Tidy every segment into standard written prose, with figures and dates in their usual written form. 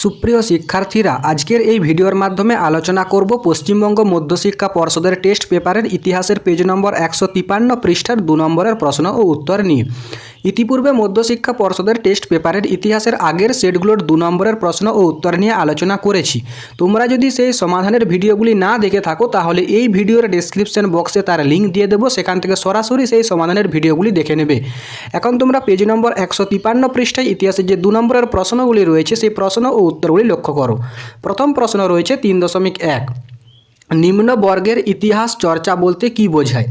সুপ্রিয় শিক্ষার্থীরা, আজকের এই ভিডিওর মাধ্যমে আলোচনা করব পশ্চিমবঙ্গ মধ্যশিক্ষা পর্ষদের টেস্ট পেপারের ইতিহাসের পেজ নম্বর 153 পৃষ্ঠার 2 নম্বরের প্রশ্ন ও উত্তর নিয়ে। ইতিপূর্বে মধ্যশিক্ষা পর্ষদের টেস্ট পেপারের ইতিহাসের আগের সেটগুলোর 2 নম্বরের প্রশ্ন ও উত্তর নিয়ে আলোচনা করেছি। তোমরা যদি সেই সমাধানের ভিডিওগুলি না দেখে থাকো তাহলে এই ভিডিওর ডেসক্রিপশন বক্সে তার লিঙ্ক দিয়ে দেবো, সেখান থেকে সরাসরি সেই সমাধানের ভিডিওগুলি দেখে নেবে। এখন তোমরা পেজ নম্বর 153 পৃষ্ঠায় ইতিহাসের যে 2 নম্বরের প্রশ্নগুলি রয়েছে সেই প্রশ্ন ও উত্তরগুলি লক্ষ্য করো। প্রথম প্রশ্ন রয়েছে 3.1, নিম্ন বর্গের ইতিহাস চর্চা বলতে কি বোঝায়?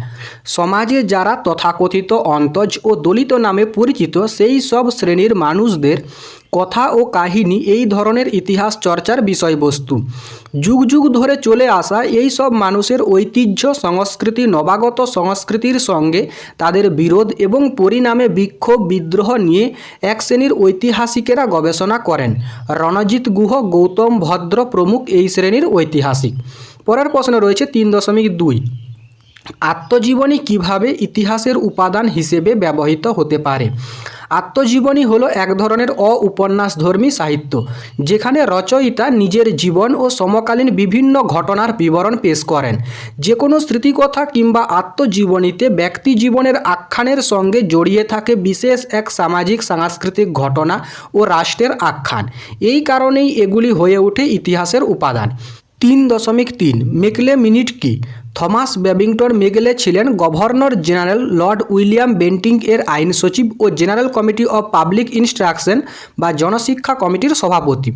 সমাজে যারা তথাকথিত অন্তজ ও দলিত নামে পরিচিত সেই সব শ্রেণীর মানুষদের কথা ও কাহিনী এই ধরনের ইতিহাস চর্চার বিষয়বস্তু। যুগ যুগ ধরে চলে আসা এই সব মানুষের ঐতিহ্য, সংস্কৃতি, নবাগত সংস্কৃতির সঙ্গে তাদের বিরোধ এবং পরিণামে বিক্ষোভ, বিদ্রোহ নিয়ে এক শ্রেণীর ঐতিহাসিকেরা গবেষণা করেন। রণজিৎ গুহ, গৌতম ভদ্র প্রমুখ এই শ্রেণীর ঐতিহাসিক। পরের প্রশ্ন রয়েছে 3.2, আত্মজীবনী কিভাবে ইতিহাসের উপাদান হিসেবে ব্যবহৃত হতে পারে? আত্মজীবনী হলো এক ধরনের অউপন্যাসধর্মী সাহিত্য, যেখানে রচয়িতা নিজের জীবন ও সমকালীন বিভিন্ন ঘটনার বিবরণ পেশ করেন। যে কোনো স্মৃতিকথা কিংবা আত্মজীবনীতে ব্যক্তি জীবনের আখ্যানের সঙ্গে জড়িয়ে থাকে বিশেষ এক সামাজিক সাংস্কৃতিক ঘটনা ও রাষ্ট্রের আখ্যান। এই কারণেই এগুলি হয়ে ওঠে ইতিহাসের উপাদান। 3.3, মেকলে মিনিট কি? থমাস ব্যাবিংটন মেকলে ছিলেন governor general lord William Bentinck এর আইন সচিব ও general committee of public instruction বা জনশিক্ষা কমিটির সভাপতি।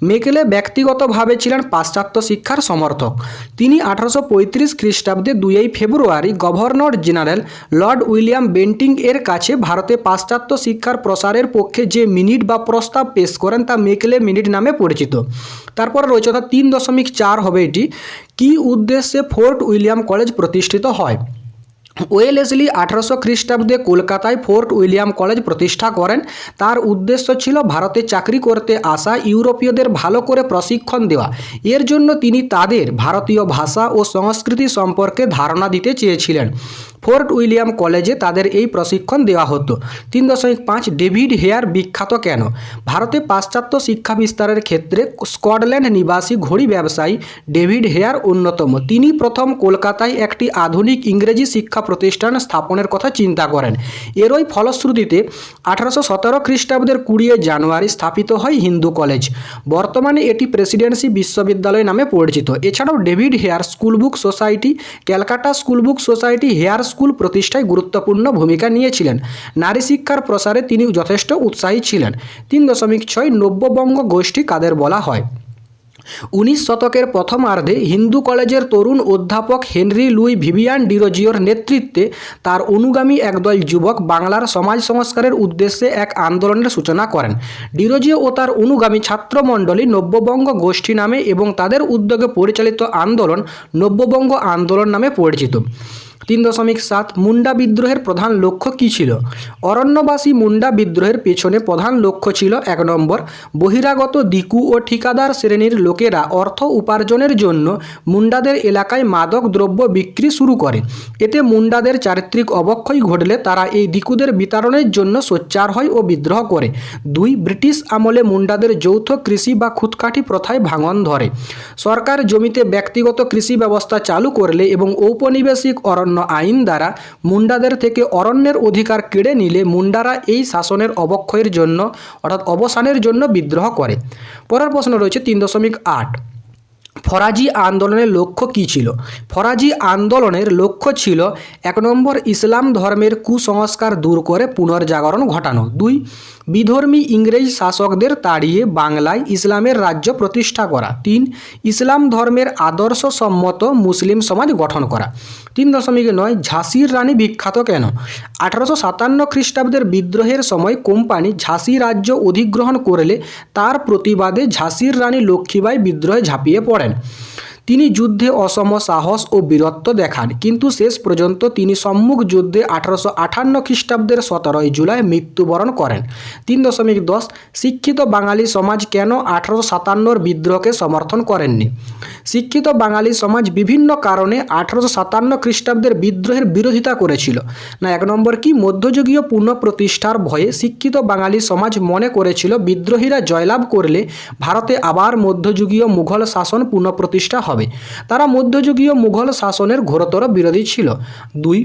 মেকলে ব্যক্তিগতভাবে ছিলেন পাশ্চাত্য শিক্ষার সমর্থক। তিনি 1835 খ্রিস্টাব্দে 2 ফেব্রুয়ারি governor general lord William Bentinck এর কাছে ভারতে পাশ্চাত্য শিক্ষার প্রসারের পক্ষে যে মিনিট বা প্রস্তাব পেশ করেন তা মেকলে মিনিট নামে পরিচিত। তারপর রয়েছে 3.4 হবে এটি, কি উদ্দেশ্যে ফোর্ট উইলিয়াম কলেজ প্রতিষ্ঠিত হয়? ওয়েলেসলি 1800 খ্রিস্টাব্দে কলকাতায় ফোর্ট উইলিয়াম কলেজ প্রতিষ্ঠা করেন। তার উদ্দেশ্য ছিল ভারতে চাকরি করতে আসা ইউরোপীয়দের ভালো করে প্রশিক্ষণ দেওয়া। এর জন্য তিনি তাদের ভারতীয় ভাষা ও সংস্কৃতি সম্পর্কে ধারণা দিতে চেয়েছিলেন। ফোর্ট উইলিয়াম কলেজে তাদের এই প্রশিক্ষণ দেওয়া হতো। 3.5, ডেভিড হেয়ার বিখ্যাত কেন? ভারতে পাশ্চাত্য শিক্ষা বিস্তারের ক্ষেত্রে স্কটল্যান্ড নিবাসী ঘড়ি ব্যবসায়ী ডেভিড হেয়ার অন্যতম। তিনি প্রথম কলকাতায় একটি আধুনিক ইংরেজি শিক্ষা প্রতিষ্ঠান স্থাপনের কথা চিন্তা করেন। এরই ফলশ্রুতিতে 1817 খ্রিস্টাব্দের 20 জানুয়ারি স্থাপিত হয় হিন্দু কলেজ। বর্তমানে এটি প্রেসিডেন্সি বিশ্ববিদ্যালয় নামে পরিচিত। এছাড়াও David Hare School Book Society, Calcutta School Book Society, Hare School প্রতিষ্ঠায় গুরুত্বপূর্ণ ভূমিকা নিয়েছিলেন। নারী শিক্ষার প্রসারে তিনি যথেষ্ট উৎসাহী ছিলেন। 3.6, নব্যবঙ্গ গোষ্ঠী কাদের বলা হয়? 19 শতকের প্রথমার্ধে হিন্দু কলেজের তরুণ অধ্যাপক হেনরি লুই ভিভিয়ান ডিরোজিওর নেতৃত্বে তার অনুগামী একদল যুবক বাংলার সমাজ সংস্কারের উদ্দেশ্যে এক আন্দোলনের সূচনা করেন। ডিরোজিও ও তার অনুগামী ছাত্রমণ্ডলী নব্যবঙ্গ গোষ্ঠী নামে এবং তাদের উদ্যোগে পরিচালিত আন্দোলন নব্যবঙ্গ আন্দোলন নামে পরিচিত। 3.7, মুন্ডা বিদ্রোহের প্রধান লক্ষ্য কী ছিল? অরণ্যবাসী মুন্ডা বিদ্রোহের পেছনে প্রধান লক্ষ্য ছিল 1 নম্বর, বহিরাগত দিকু ও ঠিকাদার শ্রেণীর লোকেরা অর্থ উপার্জনের জন্য মুন্ডাদের এলাকায় মাদক দ্রব্য বিক্রি শুরু করে। এতে মুন্ডাদের চারিত্রিক অবক্ষয় ঘটলে তারা এই দিকুদের বিতরণের জন্য সোচ্চার হয় ও বিদ্রোহ করে। 2, ব্রিটিশ আমলে মুন্ডাদের যৌথ কৃষি বা খুঁতকাঠি প্রথায় ভাঙন ধরে। সরকার জমিতে ব্যক্তিগত কৃষি ব্যবস্থা চালু করলে এবং ঔপনিবেশিক অরণ্য আইন দ্বারা মুন্ডাদের থেকে অরণ্যের অধিকার কেড়ে নিলে মুন্ডারা এই শাসনের অবক্ষয়ের জন্য অর্থাৎ অবসানের জন্য বিদ্রোহ করে। পরের প্রশ্ন রয়েছে 3.8, ফরাজি আন্দোলনের লক্ষ্য কী ছিল? ফরাজি আন্দোলনের লক্ষ্য ছিল 1 নম্বর, ইসলাম ধর্মের কুসংস্কার দূর করে পুনর্জাগরণ ঘটানো। 2, বিধর্মী ইংরেজ শাসকদের তাড়িয়ে বাংলায় ইসলামের রাজ্য প্রতিষ্ঠা করা। 3, ইসলাম ধর্মের আদর্শসম্মত মুসলিম সমাজ গঠন করা। 3.9, ঝাঁসির রানী বিখ্যাত কেন? 1857 খ্রিস্টাব্দের বিদ্রোহের সময় কোম্পানি ঝাঁসি রাজ্য অধিগ্রহণ করলে তার প্রতিবাদে ঝাঁসির রানী লক্ষ্মীবাই বিদ্রোহে ঝাঁপিয়ে পড়েন। তিনি যুদ্ধে অসম সাহস ও বীরত্ব দেখান, কিন্তু শেষ পর্যন্ত তিনি সম্মুখ যুদ্ধে 1858 খ্রিস্টাব্দের 17 জুলাই মৃত্যুবরণ করেন। 3.10 শিক্ষিত বাঙালি সমাজ কেন 1857 বিদ্রোহকে সমর্থন করেননি? শিক্ষিত বাঙালি সমাজ বিভিন্ন কারণে 1857 খ্রিস্টাব্দের বিদ্রোহের বিরোধিতা করেছিল। না, 1 নম্বর কি, মধ্যযুগীয় পুনঃপ্রতিষ্ঠার ভয়ে শিক্ষিত বাঙালি সমাজ মনে করেছিল বিদ্রোহীরা জয়লাভ করলে ভারতে আবার মধ্যযুগীয় মুঘল শাসন পুনঃপ্রতিষ্ঠা হবে। তারা মধ্যযুগীয় মুঘল শাসনের ঘোরতর বিরোধী ছিল। 2,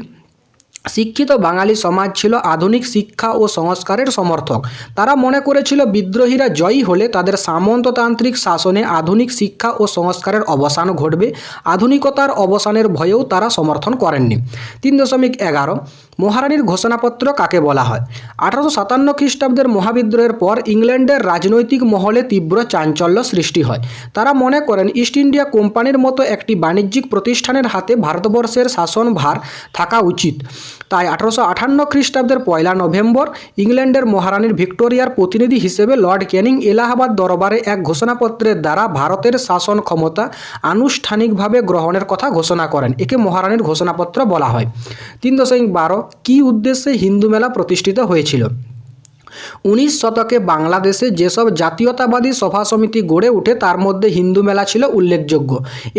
শিক্ষিত বাঙালি সমাজ ছিল আধুনিক শিক্ষা ও সংস্কারের সমর্থক। তারা মনে করেছিল বিদ্রোহীরা জয়ী হলে তাদের সামন্ততান্ত্রিক শাসনে আধুনিক শিক্ষা ও সংস্কারের অবসান ঘটবে। আধুনিকতার অবসানের ভয়েও তারা সমর্থন করেননি। 3.11 মহারানীর ঘোষণাপত্র কাকে বলা হয়? 1857 খ্রিস্টাব্দের মহাবিদ্রোহের পর ইংল্যান্ডের রাজনৈতিক মহলে তীব্র চাঞ্চল্য সৃষ্টি হয়। তারা মনে করেন ইস্ট ইন্ডিয়া কোম্পানির মতো একটি বাণিজ্যিক প্রতিষ্ঠানের হাতে ভারতবর্ষের শাসনভার থাকা উচিত। তাই 1858 খ্রিস্টাব্দের 1 নভেম্বর ইংল্যান্ডের মহারানীর ভিক্টোরিয়ার প্রতিনিধি হিসেবে লর্ড ক্যানিং এলাহাবাদ দরবারে এক ঘোষণাপত্রের দ্বারা ভারতের শাসন ক্ষমতা আনুষ্ঠানিকভাবে গ্রহণের কথা ঘোষণা করেন। একে মহারানীর ঘোষণাপত্র বলা হয়। 3.12 কী উদ্দেশ্যে হিন্দু মেলা প্রতিষ্ঠিত হয়েছিল? 19 শতকে বাংলাদেশে যেসব জাতীয়তাবাদী সভা সমিতি গড়ে ওঠে তার মধ্যে হিন্দু মেলা ছিল উল্লেখযোগ্য।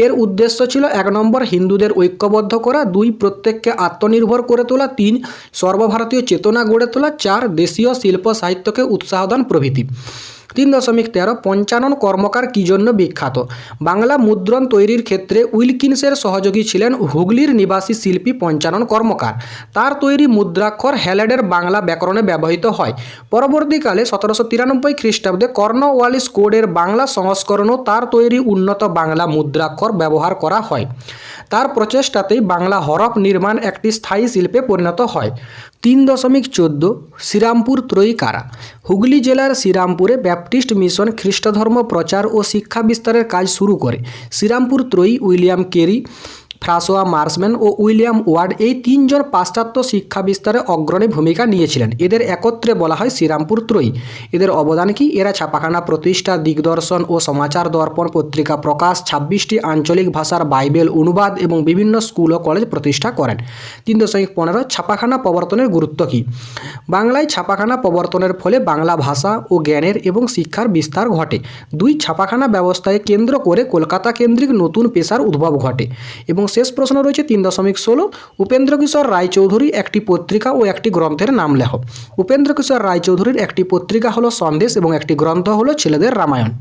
এর উদ্দেশ্য ছিল 1 নম্বর হিন্দুদের ঐক্যবদ্ধ করা, 2 প্রত্যেককে আত্মনির্ভর করে তোলা, 3 সর্বভারতীয় চেতনা গড়ে তোলা, 4 দেশীয় শিল্প সাহিত্যকে উৎসাহ দান প্রভৃতি। 3.13 পঞ্চানন কর্মকার কী জন্য বিখ্যাত? বাংলা মুদ্রণ তৈরির ক্ষেত্রে উইলকিন্সের সহযোগী ছিলেন হুগলির নিবাসী শিল্পী পঞ্চানন কর্মকার। তার তৈরি মুদ্রাক্ষর হ্যালেডের বাংলা ব্যাকরণে ব্যবহৃত হয়। পরবর্তীকালে 1793 খ্রিস্টাব্দে কর্নওয়ালিস কোডের বাংলা সংস্করণও তার তৈরি উন্নত বাংলা মুদ্রাক্ষর ব্যবহার করা হয়। তার প্রচেষ্টাতেই বাংলা হরফ নির্মাণ একটি স্থায়ী শিল্পে পরিণত হয়। 3.14 শ্রীরামপুর ত্রয়ী কারা? হুগলি জেলার শ্রীরামপুরে ব্যাপটিস্ট মিশন খ্রিস্টধর্ম প্রচার ও শিক্ষা বিস্তারের কাজ শুরু করে। শ্রীরামপুর ত্রয়ী উইলিয়াম কেরি, ফ্রাঁসোয়া মার্শম্যান ও উইলিয়াম ওয়ার্ড এই 3 জন পাশ্চাত্য শিক্ষা বিস্তারে অগ্রণী ভূমিকা নিয়েছিলেন। এদের একত্রে বলা হয় শ্রীরামপুর ত্রয়ী। এদের অবদান কি? এরা ছাপাখানা প্রতিষ্ঠা, দিগদর্শন ও সমাচার দর্পণ পত্রিকা প্রকাশ, 26টি আঞ্চলিক ভাষার বাইবেল অনুবাদ এবং বিভিন্ন স্কুল ও কলেজ প্রতিষ্ঠা করেন। 3.15 ছাপাখানা প্রবর্তনের গুরুত্ব কী? বাংলায় ছাপাখানা প্রবর্তনের ফলে বাংলা ভাষা ও জ্ঞানের এবং শিক্ষার বিস্তার ঘটে। 2 ছাপাখানা ব্যবস্থায় কেন্দ্র করে কলকাতা কেন্দ্রিক নতুন পেশার উদ্ভব ঘটে। এবং শেষ প্রশ্ন রয়েছে 3.16 উপেন্দ্রকিশোর রায়চৌধুরী একটি পত্রিকা ও একটি গ্রন্থের নাম লেখো। উপেন্দ্রকিশোর রায়চৌধুরীর একটি পত্রিকা হলো সন্দেশ এবং একটি গ্রন্থ হলো ছেলেদের রামায়ণ।